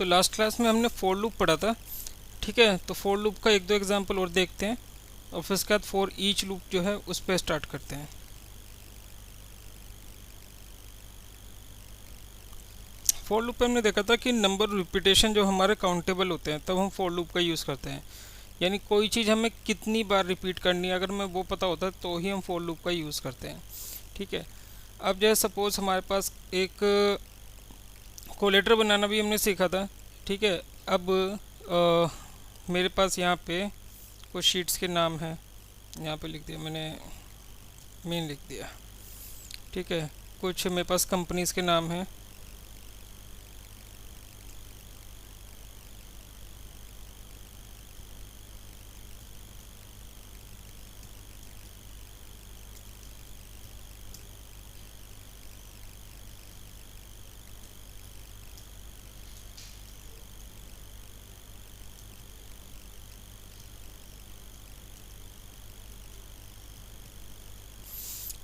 तो last class में हमने फॉर लूप पढ़ा था, ठीक है। तो फॉर लूप का एक दो एग्जांपल और देखते हैं और फिर उसके बाद फॉर ईच लूप जो है उस पर स्टार्ट करते हैं। फॉर लूप पे हमने देखा था कि नंबर रिपीटेशन जो हमारे काउंटेबल होते हैं तब हम फॉर लूप का यूज़ करते हैं, यानी कोई चीज़ हमें कितनी बार रिपीट करनी है अगर हमें वो पता होता है तो ही हम फॉर लूप का यूज़ करते हैं, ठीक है। अब जो है सपोज़ हमारे पास एक कोलेटर बनाना भी हमने सीखा था, ठीक है। अब मेरे पास यहाँ पे कुछ शीट्स के नाम हैं, यहाँ पे लिख दिया मैंने, मेन लिख दिया, ठीक है। कुछ मेरे पास कंपनीज़ के नाम हैं,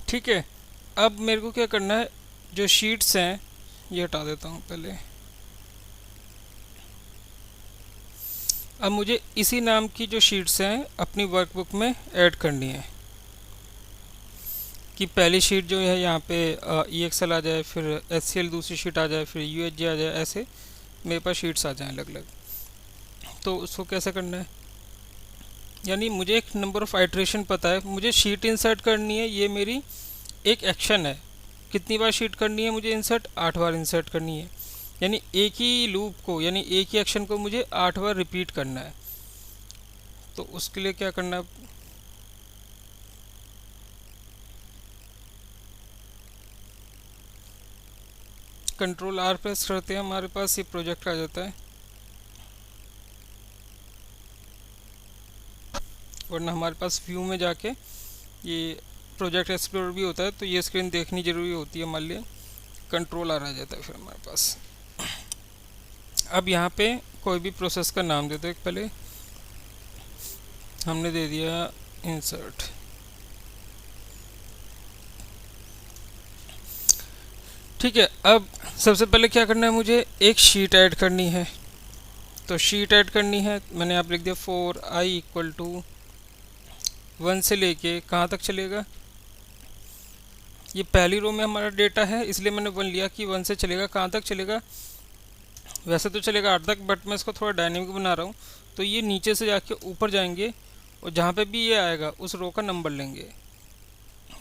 ठीक है। अब मेरे को क्या करना है, जो शीट्स हैं ये हटा देता हूँ पहले। अब मुझे इसी नाम की जो शीट्स हैं अपनी वर्कबुक में ऐड करनी है, कि पहली शीट जो है यहाँ पे EXL आ जाए, फिर HCL दूसरी शीट आ जाए, फिर UHG आ जाए, ऐसे मेरे पास शीट्स आ जाएं अलग अलग। तो उसको कैसे करना है, यानी मुझे एक नंबर ऑफ़ आइट्रेशन पता है, मुझे शीट इंसर्ट करनी है, ये मेरी एक एक्शन है। कितनी बार शीट करनी है मुझे इंसर्ट, 8 बार इंसर्ट करनी है, यानी एक ही लूप को, यानी एक ही एक्शन को मुझे 8 बार रिपीट करना है। तो उसके लिए क्या करना है, Ctrl+R प्रेस करते हैं, हमारे पास ये प्रोजेक्ट आ जाता है, वरना हमारे पास व्यू में जाके ये प्रोजेक्ट एक्सप्लोरर भी होता है, तो ये स्क्रीन देखनी ज़रूरी होती है हमारे लिए। Ctrl+R आ जाता है फिर हमारे पास। अब यहाँ पे कोई भी प्रोसेस का नाम देते हैं, पहले हमने दे दिया इंसर्ट, ठीक है। अब सबसे पहले क्या करना है, मुझे एक शीट ऐड करनी है। तो शीट ऐड करनी है, मैंने यहाँ लिख दिया फॉर i = 1 से लेके कहाँ तक चलेगा, ये पहली रो में हमारा डेटा है इसलिए मैंने 1 लिया कि 1 से चलेगा, कहाँ तक चलेगा, वैसे तो चलेगा 8 तक, बट मैं इसको थोड़ा डायनेमिक बना रहा हूँ। तो ये नीचे से जाके ऊपर जाएंगे और जहाँ पे भी ये आएगा उस रो का नंबर लेंगे।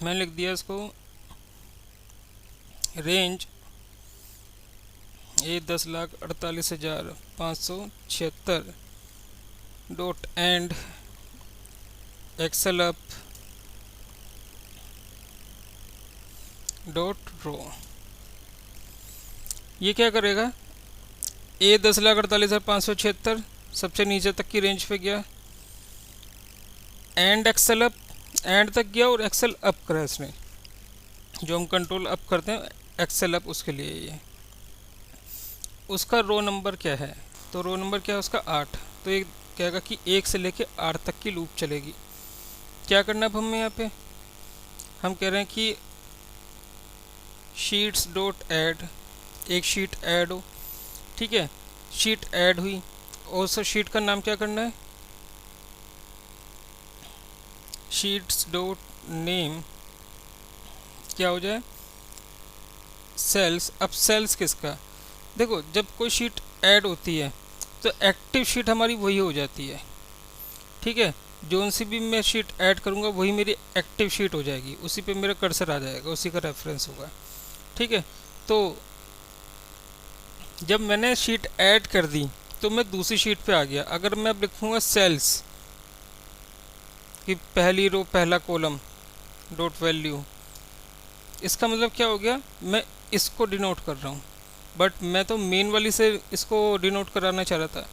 मैंने लिख दिया इसको रेंज ये 10,48,576 dot end excel up dot row. ये क्या करेगा, ए 10,48,576 सबसे नीचे तक की रेंज पे गया, एंड एक्सेल अप, एंड तक गया और एक्सेल अप करा इसने, जो हम कंट्रोल अप करते हैं एक्सेल अप, उसके लिए ये उसका रो नंबर क्या है, तो रो नंबर क्या है उसका 8। तो ये कहेगा कि 1 से लेके 8 तक की लूप चलेगी। क्या करना अब हमें यहाँ पे, हम कह रहे हैं कि शीट्स डॉट ऐड, एक शीट ऐड हो, ठीक है। शीट ऐड हुई और उस शीट का नाम क्या करना है, शीट्स डॉट नेम क्या हो जाए, सेल्स। अब सेल्स किसका, देखो जब कोई शीट ऐड होती है तो एक्टिव शीट हमारी वही हो जाती है, ठीक है। जोन सी भी मैं शीट ऐड करूँगा वही मेरी एक्टिव शीट हो जाएगी, उसी पे मेरा कर्सर आ जाएगा, उसी का रेफरेंस होगा, ठीक है। तो जब मैंने शीट ऐड कर दी तो मैं दूसरी शीट पे आ गया। अगर मैं अब लिखूँगा सेल्स कि पहली रो पहला कॉलम डॉट वैल्यू, इसका मतलब क्या हो गया, मैं इसको डिनोट कर रहा हूँ, बट मैं तो मेन वाली से इसको डिनोट कराना चाह रहा था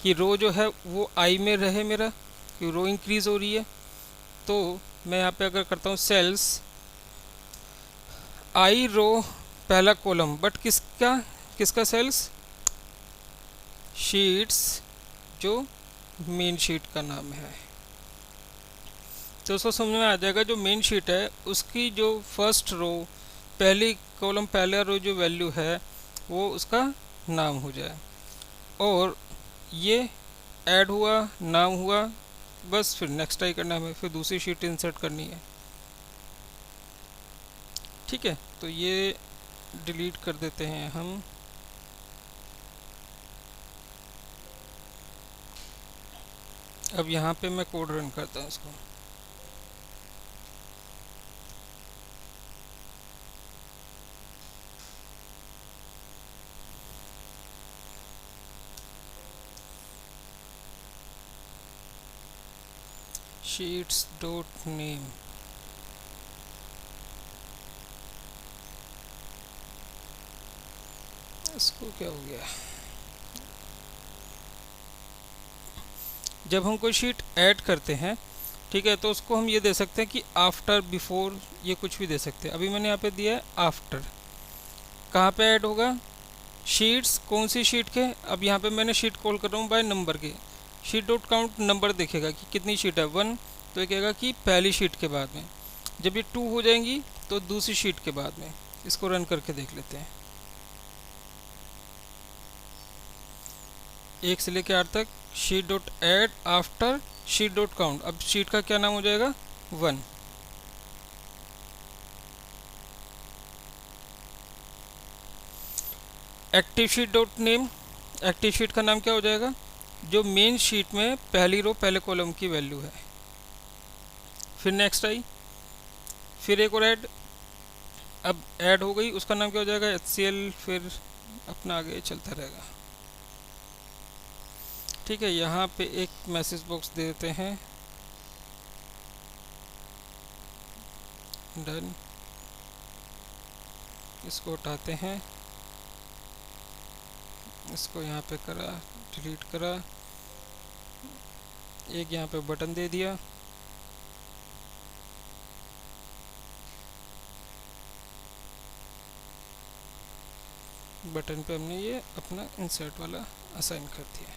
कि रो जो है वो आई में रहे मेरा, कि रो इंक्रीज हो रही है। तो मैं यहाँ पे अगर करता हूँ सेल्स आई रो पहला कॉलम, बट किसका किसका सेल्स, शीट्स जो मेन शीट का नाम है। तो उसको समझ में आ जाएगा, जो मेन शीट है उसकी जो फर्स्ट रो पहली कॉलम पहला रो जो वैल्यू है वो उसका नाम हो जाए। और ये ऐड हुआ, नाम हुआ, बस फिर नेक्स्ट आई करना है हमें, फिर दूसरी शीट इंसर्ट करनी है। ठीक है, तो ये डिलीट कर देते हैं हम। अब यहाँ पे मैं कोड रन करता हूँ इसको। शीट्स डॉट नेम, इसको क्या हो गया, जब हम कोई शीट ऐड करते हैं, ठीक है, तो उसको हम ये दे सकते हैं कि आफ्टर, बिफोर, ये कुछ भी दे सकते हैं। अभी मैंने यहाँ पे दिया है आफ्टर। कहाँ पे ऐड होगा, शीट्स, कौन सी शीट के, अब यहाँ पे मैंने शीट कॉल कर रहा हूँ बाय नंबर के। शीट डॉट काउंट नंबर देखेगा कि कितनी शीट है, 1, तो ये कहेगा कि पहली शीट के बाद में। जब ये 2 हो जाएंगी तो दूसरी शीट के बाद में। इसको रन करके देख लेते हैं, 1 से लेकर 8 तक। Sheet dot add after sheet dot count, अब शीट का क्या नाम हो जाएगा, 1। Active sheet dot name, active sheet का नाम क्या हो जाएगा, जो मेन शीट में पहली रो पहले कॉलम की वैल्यू है। फिर नेक्स्ट आई, फिर एक और ऐड, अब ऐड हो गई, उसका नाम क्या हो जाएगा, HCL, फिर अपना आगे चलता रहेगा। ठीक है, यहाँ पे एक मैसेज बॉक्स दे देते हैं, डन। इसको हटाते हैं, इसको यहाँ पे करा, डिलीट करा, एक यहाँ पे बटन दे दिया, बटन पे हमने ये अपना इंसर्ट वाला असाइन कर दिया,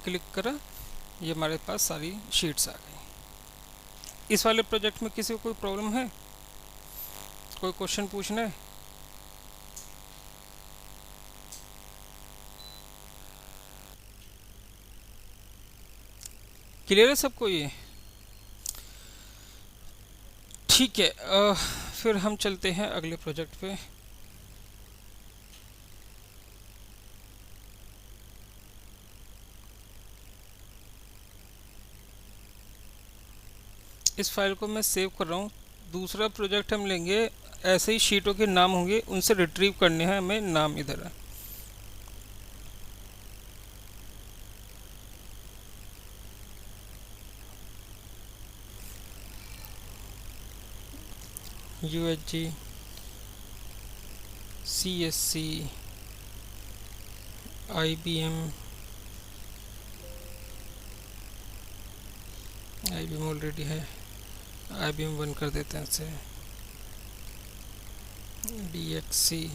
क्लिक करा, ये हमारे पास सारी शीट्स आ गई। इस वाले प्रोजेक्ट में किसी को कोई प्रॉब्लम है, कोई क्वेश्चन पूछना है? क्लियर है सबको ये? ठीक है, फिर हम चलते हैं अगले प्रोजेक्ट पे। इस फाइल को मैं सेव कर रहा हूँ। दूसरा प्रोजेक्ट हम लेंगे, ऐसे ही शीटों के नाम होंगे, उनसे रिट्रीव करने हैं हमें नाम। इधर है, UHG, CSC, IBM ऑलरेडी है, IBM 1 कर देते हैं इसे, DXC,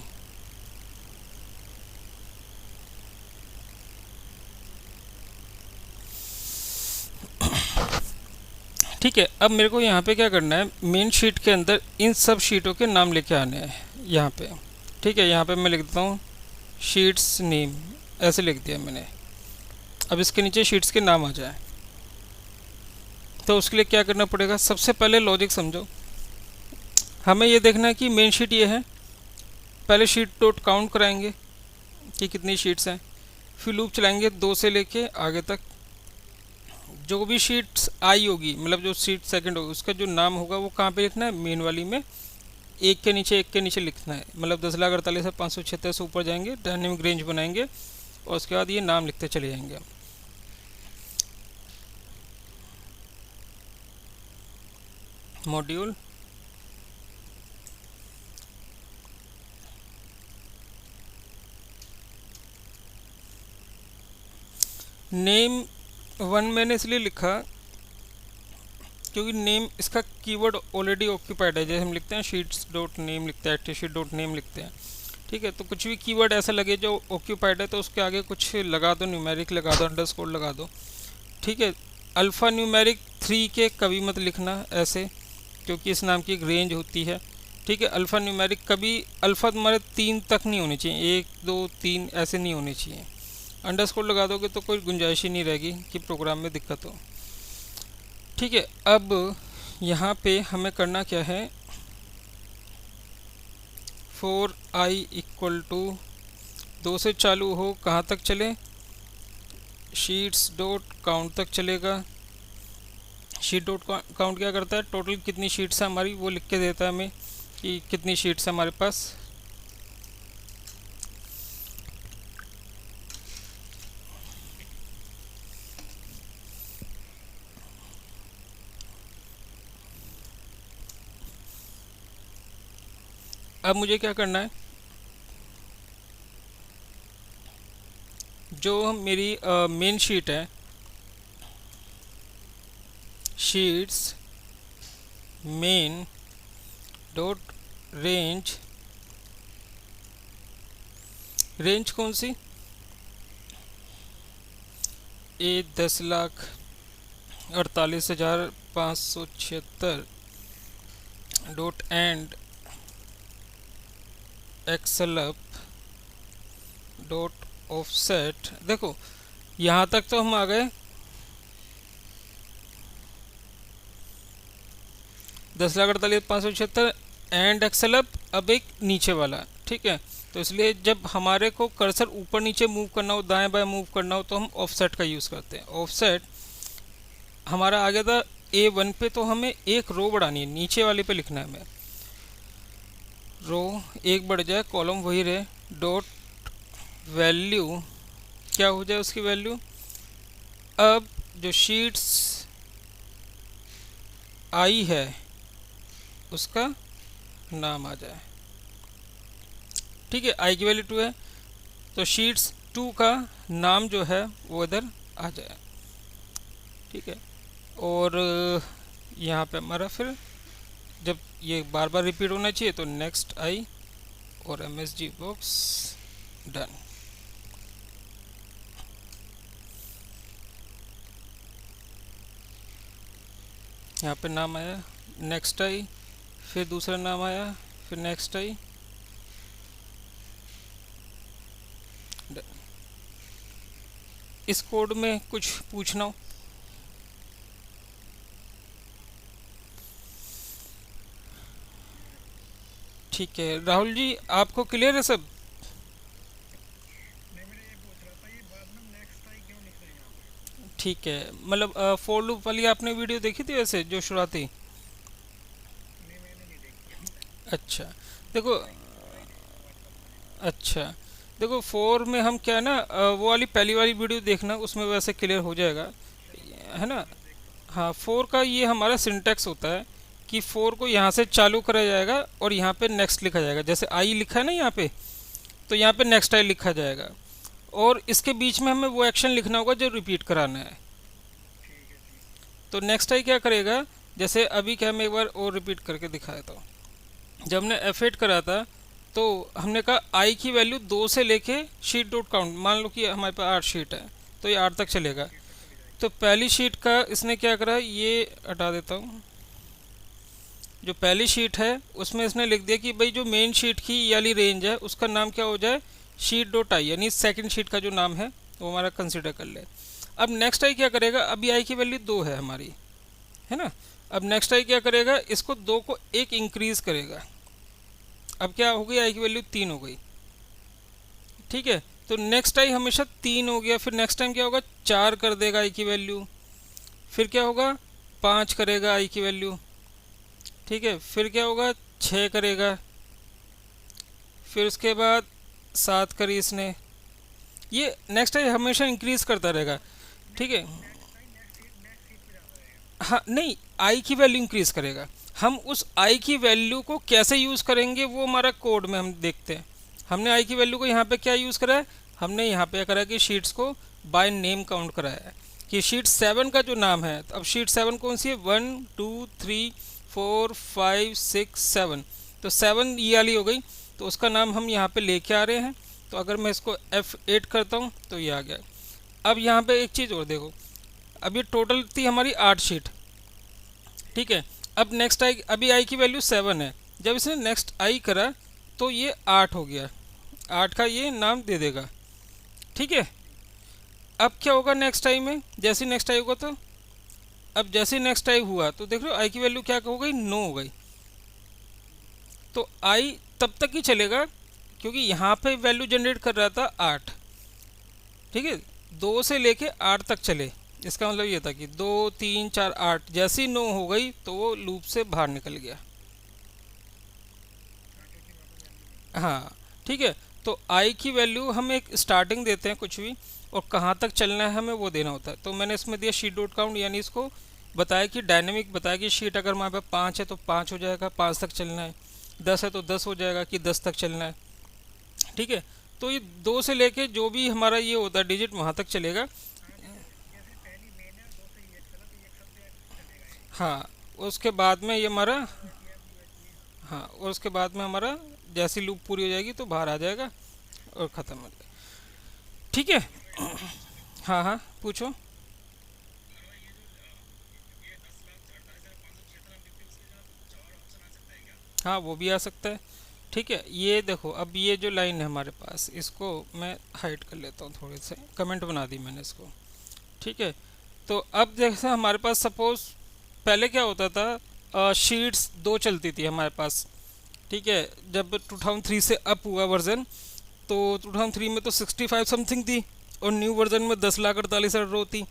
ठीक है। अब मेरे को यहाँ पे क्या करना है, मेन शीट के अंदर इन सब शीटों के नाम लेके आने हैं यहाँ पे। ठीक है, यहाँ पे मैं लिख देता हूँ शीट्स नेम, ऐसे लिख दिया मैंने। अब इसके नीचे शीट्स के नाम आ जाए, तो उसके लिए क्या करना पड़ेगा, सबसे पहले लॉजिक समझो। हमें ये देखना है कि मेन शीट ये है, पहले शीट डॉट काउंट कराएंगे कि कितनी शीट्स हैं, फिर लूप चलाएंगे 2 से लेके आगे तक। जो भी शीट्स आई होगी, मतलब जो शीट सेकंड होगी, उसका जो नाम होगा वो कहाँ पे लिखना है, मेन वाली में, एक के नीचे लिखना है। मतलब 10,48,000 से 576 से ऊपर जाएंगे, डायनेमिक रेंज बनाएंगे और उसके बाद ये नाम लिखते चले जाएंगे। मॉड्यूल नेम 1 मैंने इसलिए लिखा क्योंकि नेम इसका कीवर्ड ऑलरेडी ऑक्यूपाइड है। जैसे हम लिखते हैं शीट्स डॉट नेम लिखते हैं, एक्टिव शीट डॉट नेम लिखते हैं। ठीक है, तो कुछ भी कीवर्ड ऐसा लगे जो ऑक्यूपाइड है तो उसके आगे कुछ लगा दो, न्यूमेरिक लगा दो, अंडरस्कोर लगा दो। ठीक है, अल्फ़ा न्यूमेरिक 3 के कभी मत लिखना ऐसे, क्योंकि इस नाम की एक रेंज होती है। ठीक है। अल्फ़ा न्यूमेरिक कभी अल्फ़ा तुम्हारे 3 तक नहीं होने चाहिए, 1 2 3 ऐसे नहीं होने चाहिए। अंडरस्कोर लगा दोगे तो कोई गुंजाइश ही नहीं रहेगी कि प्रोग्राम में दिक्कत हो। ठीक है, अब यहाँ पे हमें करना क्या है, फॉर आई इक्वल टू 2 से चालू हो, कहाँ तक चले, शीट्स डॉट काउंट तक चलेगा। शीट डॉट काउंट क्या करता है, टोटल कितनी शीट्स है हमारी वो लिख के देता है हमें कि कितनी शीट्स है हमारे पास। अब मुझे क्या करना है, जो मेरी मेन शीट है, sheets main dot range, range कौन सी, ए 10,48,576 डॉट एंड एक्सएलअप डॉट ऑफसेट। देखो यहाँ तक तो हम आ गए, 10,48,576 एंड एक्सएलअप, अब एक नीचे वाला। ठीक है, तो इसलिए जब हमारे को कर्सर ऊपर नीचे मूव करना हो, दाएं बाएं मूव करना हो, तो हम ऑफसेट का यूज़ करते हैं। ऑफसेट हमारा आ गया था A1 पे, तो हमें एक रो बढ़ानी है, नीचे वाले पे लिखना है हमें, रो एक बढ़ जाए, कॉलम वही रहे, डॉट वैल्यू क्या हो जाए उसकी वैल्यू। अब जो शीट्स आई है उसका नाम आ जाए। ठीक है, आई की वैल्यू 2 है, तो शीट्स 2 का नाम जो है वो इधर आ जाए। ठीक है, और यहाँ पे हमारा फिर जब ये बार बार रिपीट होना चाहिए तो नेक्स्ट आई और MSG बॉक्स डन। यहाँ पे नाम आया, नेक्स्ट आई, फिर दूसरा नाम आया, फिर नेक्स्ट आई, डन। इस कोड में कुछ पूछना हो, ठीक है। राहुल जी आपको क्लियर है सब? ठीक है, मतलब फोर लूप वाली आपने वीडियो देखी थी वैसे जो शुरुआती? अच्छा, देखो, अच्छा देखो, फोर में हम क्या है ना, वो वाली पहली वाली वीडियो देखना, उसमें वैसे क्लियर हो जाएगा, है ना। हाँ, फोर का ये हमारा सिंटेक्स होता है कि फोर को यहाँ से चालू करा जाएगा और यहाँ पे नेक्स्ट लिखा जाएगा, जैसे आई लिखा है ना यहाँ पे, तो यहाँ पे नेक्स्ट आई लिखा जाएगा, और इसके बीच में हमें वो एक्शन लिखना होगा जो रिपीट कराना है। तो नेक्स्ट आई क्या करेगा, जैसे अभी क्या, मैं एक बार और रिपीट करके दिखाया था, जब हमने F8 करा था तो हमने कहा आई की वैल्यू 2 से लेके शीट डॉट काउंट, मान लो कि हमारे पास 8 शीट है तो ये 8 तक चलेगा। तो पहली शीट का इसने क्या करा, ये हटा देता हूँ, जो पहली शीट है उसमें इसने लिख दिया कि भाई जो मेन शीट की ये वाली रेंज है उसका नाम क्या हो जाए, शीट डॉट आई, यानी सेकंड शीट का जो नाम है वो हमारा कंसिडर कर ले। अब नेक्स्ट आई क्या करेगा, अभी आई की वैल्यू 2 है हमारी, है ना। अब नेक्स्ट आई क्या करेगा, इसको 2 को 1 इंक्रीज करेगा, अब क्या हो गई, आई की वैल्यू 3 हो गई। ठीक है, तो नेक्स्ट आई हमेशा 3 हो गया, फिर नेक्स्ट टाइम क्या होगा, 4 कर देगा आई की वैल्यू, फिर क्या होगा, 5 करेगा आई की वैल्यू। ठीक है, फिर क्या होगा, 6 करेगा, फिर उसके बाद 7 करी इसने, ये नेक्स्ट आई हमेशा इंक्रीज करता रहेगा। ठीक है, हाँ नहीं, आई की वैल्यू इंक्रीज करेगा, हम उस आई की वैल्यू को कैसे यूज़ करेंगे वो हमारा कोड में हम देखते हैं। हमने आई की वैल्यू को यहाँ पे क्या यूज़ करा है, हमने यहाँ पे करा कि शीट्स को बाय नेम काउंट कराया है, कि शीट 7 का जो नाम है, तो अब शीट 7 कौन सी है, 1 2 3 4 5 6 7, तो 7 ये वाली हो गई, तो उसका नाम हम यहाँ पे लेके आ रहे हैं। तो अगर मैं इसको F8 करता हूँ तो ये आ गया। अब यहाँ पे एक चीज़ और देखो, अब ये टोटल थी हमारी 8 शीट। ठीक है, अब नेक्स्ट आई, अभी आई की वैल्यू 7 है, जब इसने नेक्स्ट आई करा तो ये 8 हो गया, 8 का ये नाम दे देगा। ठीक है, अब क्या होगा नेक्स्ट आई में, जैसे नेक्स्ट आई होगा तो अब जैसे नेक्स्ट आई हुआ तो देख रहे हो आई की वैल्यू क्या हो गई, 9 हो गई। तो आई तब तक ही चलेगा क्योंकि यहाँ पे वैल्यू जनरेट कर रहा था 8। ठीक है, 2 से लेके 8 तक चले, इसका मतलब ये था कि 2 3 4 8, जैसे ही 9 हो गई तो वो लूप से बाहर निकल गया। हाँ ठीक है, तो आई की वैल्यू हम एक स्टार्टिंग देते हैं कुछ भी, और कहाँ तक चलना है हमें वो देना होता है। तो मैंने इसमें दिया शीट डॉट काउंट, यानी इसको बताया कि डायनेमिक बताया कि शीट अगर हमारे पास 5 है तो 5 हो जाएगा, 5 तक चलना है। 10 है तो 10 हो जाएगा कि 10 तक चलना है। ठीक है, तो ये 2 से लेके जो भी हमारा ये होता है डिजिट वहाँ तक चलेगा। हाँ, उसके बाद में ये हमारा, हाँ और उसके बाद में हमारा जैसी लूप पूरी हो जाएगी तो बाहर आ जाएगा और ख़त्म हो जाएगा। ठीक है। हाँ हाँ पूछो। हाँ वो भी आ सकता है। ठीक है, ये देखो अब ये जो लाइन है हमारे पास, इसको मैं हाइड कर लेता हूँ, थोड़े से कमेंट बना दी मैंने इसको। ठीक है, तो अब जैसे हमारे पास सपोज पहले क्या होता था, शीट्स 2 चलती थी हमारे पास। ठीक है, जब 2003 से अप हुआ वर्जन, तो 2003 में तो 65 समथिंग थी और न्यू वर्जन में 10,48,000 रो थी।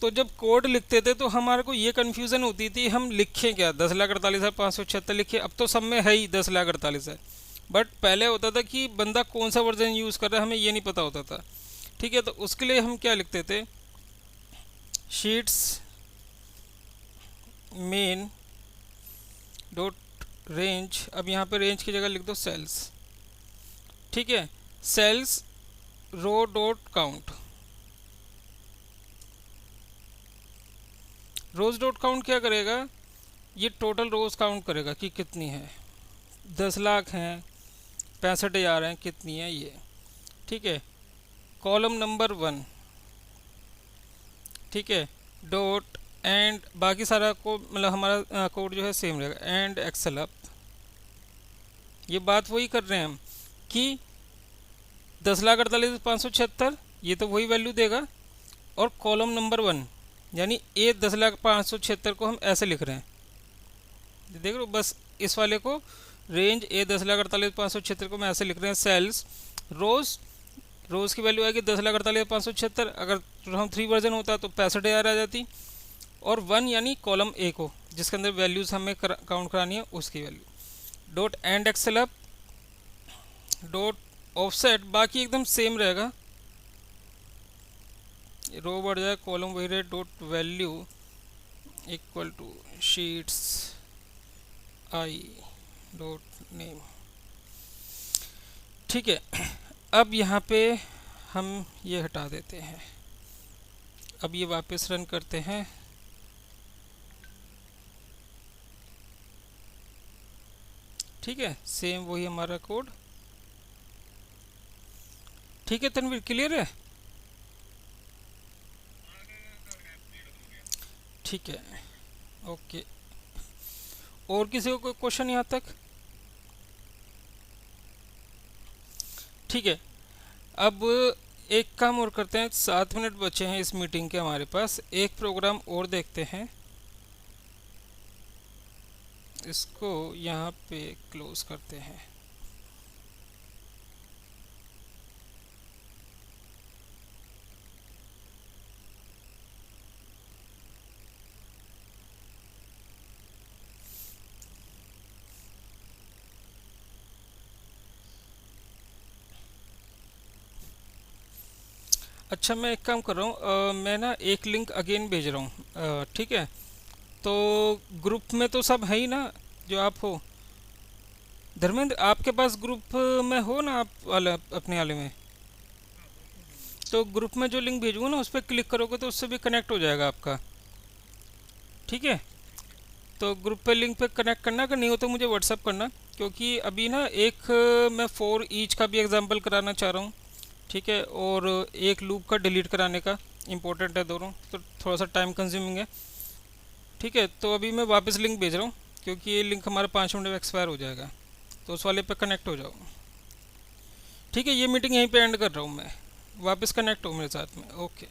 तो जब कोड लिखते थे तो हमारे को ये कन्फ्यूज़न होती थी हम लिखें क्या, 10,48,576 लिखे, अब तो सब में है ही 10,48,000। बट पहले होता था कि बंदा कौन सा वर्जन यूज़ कर रहा है हमें ये नहीं पता होता था। ठीक है, तो उसके लिए हम क्या लिखते थे, शीट्स मेन डॉट रेंज, अब यहाँ पे रेंज की जगह लिख दो सेल्स। ठीक है, सेल्स रो डॉट काउंट। रोज डॉट काउंट क्या करेगा, ये टोटल रोज काउंट करेगा कि कितनी है, 10 लाख हैं, 65,000 हैं, कितनी है ये। ठीक है, कॉलम नंबर 1। ठीक है, डॉट एंड बाकी सारा को मतलब हमारा कोड जो है सेम रहेगा, एंड एक्सेल अप। ये बात वही कर रहे हैं हम कि 10,48,576 ये तो वही वैल्यू देगा, और कॉलम नंबर 1 यानी ए 10,576 को हम ऐसे लिख रहे हैं, देख रहे हो, बस इस वाले को रेंज ए 10,48,576 को मैं ऐसे लिख रहे हैं। सेल्स रोज, रोज की वैल्यू आएगी 10,48,576, अगर 2003 वर्जन होता तो 65,000 आ जाती, और 1 यानी कॉलम ए को जिसके अंदर वैल्यूज़ हमें काउंट करानी है उसकी value. Dot end excel up dot offset, बाकी एकदम सेम रहेगा, रो बढ़ जाए कॉलम वही रहे, dot value equal to sheets i dot name. ठीक है, अब यहाँ पे हम ये हटा देते हैं, अब ये वापस रन करते हैं। ठीक है, सेम वही हमारा कोड। ठीक है तनवीर, क्लियर है? ठीक है, ओके। और किसी को कोई क्वेश्चन यहाँ तक? ठीक है, अब एक काम और करते हैं, 7 मिनट बचे हैं इस मीटिंग के हमारे पास, एक प्रोग्राम और देखते हैं, इसको यहाँ पे क्लोज करते हैं। अच्छा मैं एक काम कर रहा हूँ, मैं ना एक लिंक अगेन भेज रहा हूँ, ठीक है? तो ग्रुप में तो सब है ही ना जो आप हो? धर्मेंद्र आपके पास ग्रुप में हो ना आप वाले अपने वाले में? तो ग्रुप में जो लिंक भेजूँगा ना उस पर क्लिक करोगे तो उससे भी कनेक्ट हो जाएगा आपका। ठीक है, तो ग्रुप पे लिंक पे कनेक्ट करना, अगर नहीं हो तो मुझे व्हाट्सअप करना, क्योंकि अभी ना एक मैं 4 ईच का भी एग्जांपल कराना चाह रहा हूँ। ठीक है, और एक लूप का डिलीट कराने का, इम्पोर्टेंट है दोनों, तो थोड़ा सा टाइम कंज्यूमिंग है। ठीक है, तो अभी मैं वापस लिंक भेज रहा हूँ क्योंकि ये लिंक हमारा 5 मिनट में एक्सपायर हो जाएगा, तो उस वाले पे कनेक्ट हो जाओ। ठीक है, ये मीटिंग यहीं पे एंड कर रहा हूँ मैं, वापस कनेक्ट हो मेरे साथ में। ओके।